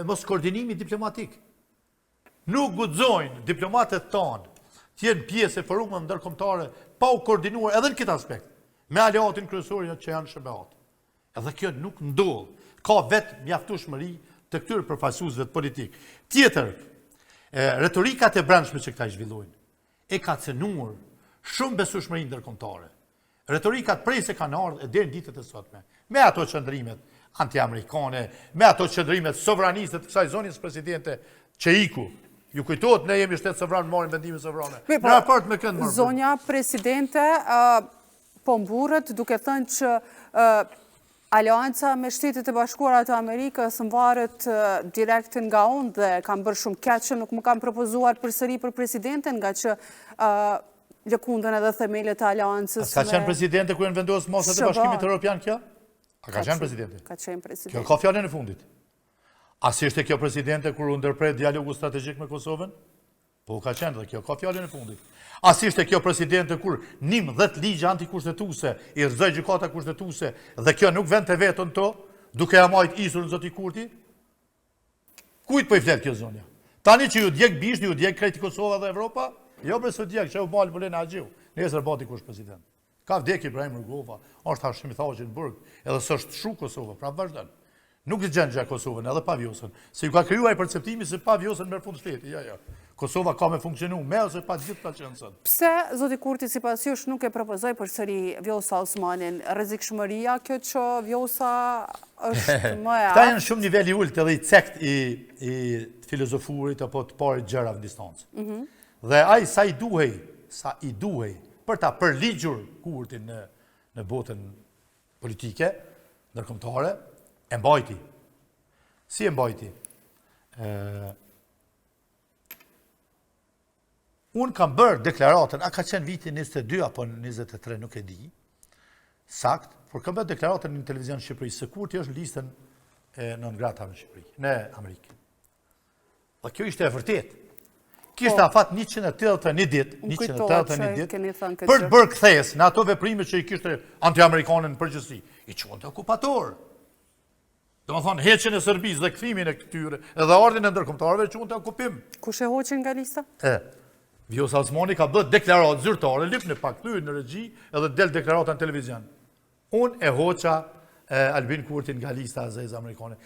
mos koordinimi diplomatik. Nuk guxojnë diplomatët tonë të jenë pjesë e forumeve ndërkombëtare pa u koordinuar edhe në këtë aspekt me aleatin kryesor që janë SBA-t. Edhe kjo nuk ndodh. Ka vetë mjaftueshmëri të këtyre përfaqësuesve të politik. Tjetër, retorikat e brendshme që këta i zhvillojnë e ka cënuar shumë besueshmëri ndërkombëtare. Retorikat prej se kanë ardhur deri në ditët e sotme, me ato qëndrimet anti-amerikane, me ato qëndrimet sovraniste të kësaj zonës presidente që iku. Ju kujtohet, ne jemi shtet sovran, marrim vendime sovrane. Në raport me kënd marrim. Zonja presidente po mburret duke thënë që Aleanca me Shtetet e Bashkuara të Amerikës mvaret direkt nga unë dhe kam bërë shumë keq që nuk më kam propozuar përsëri për presidenten nga që lëkundën edhe themelet e Aleancës. Ka qenë presidente ku janë vendosur masat e Bashkimit Evropian kjo? A ka qenë presidente? Ka qenë presidente. Kjo ka fjalën e fundit. A si ishte kjo presidente kur u ndërpret dialogu strategjik me Kosovën? Po ka qenë dhe kjo ka fjalën e fundit. A si ishte kjo presidente kur 10 ligje antikushtetuese i rrëzoi gjykata kushtetuese dhe kjo nuk vend të vetën to, duke ja marrë isur në zoti Kurti? Kujt po i flet kjo zonja? Tani që ju djeg bishti, ju djeg krejt Kosova dhe Evropa? Jo bre së djeg, që u malë Bulen Haxhiu. Nesër bati kush president. Ka vdek Ibrahim Rugova, është Hashimi Thaçi në burg, edhe s'është shu Kosova, pra vazhdon. Nuk të gjenë gja Kosovën, edhe pa vjosën. Se ju ka kryuar i perceptimi se pa vjosën merë fund shteti. Ja. Kosova ka me funksionu me ose pa gjithë ka qenë sot. Pse, zoti Kurti, sipas jush nuk e propozoi përsëri Vjosa Osmanin? Rrezikshmëria kjo që Vjosa është më e Këta janë shumë niveli ulët edhe i cekt i filozofurit apo të parit gjëra në distancë. Dhe ai sa i duhej për ta përligjur Kurtin në botën politike, ndërkombëtare, e mbajti. Si e mbajti? Unë kam bërë deklaratën, a ka qenë viti 22 apo 23, nuk e di, sakt, por kam bërë deklaratën në televizion Shqipëri, se Kurti është listën non grata në Shqipëri, në Amerikë. Dhe kjo ishte e vërtet. Kishte afat 181 ditë, për të bërë kthesë në ato veprime që i kishte anti-amerikanën në përgjithësi. I quante okupator. Do më thonë, heqen e Serbisë dhe kthimin e këtyre, edhe ardhin e ndërkombëtarëve quante okupim. Kush e hoqën nga lista? Vjosa Osmani ka bërë deklaratë zyrtare, lip në pak thyr në regji, edhe del deklarata në televizion. Unë e hoqa Albin Kurtin nga lista e zezë amerikane.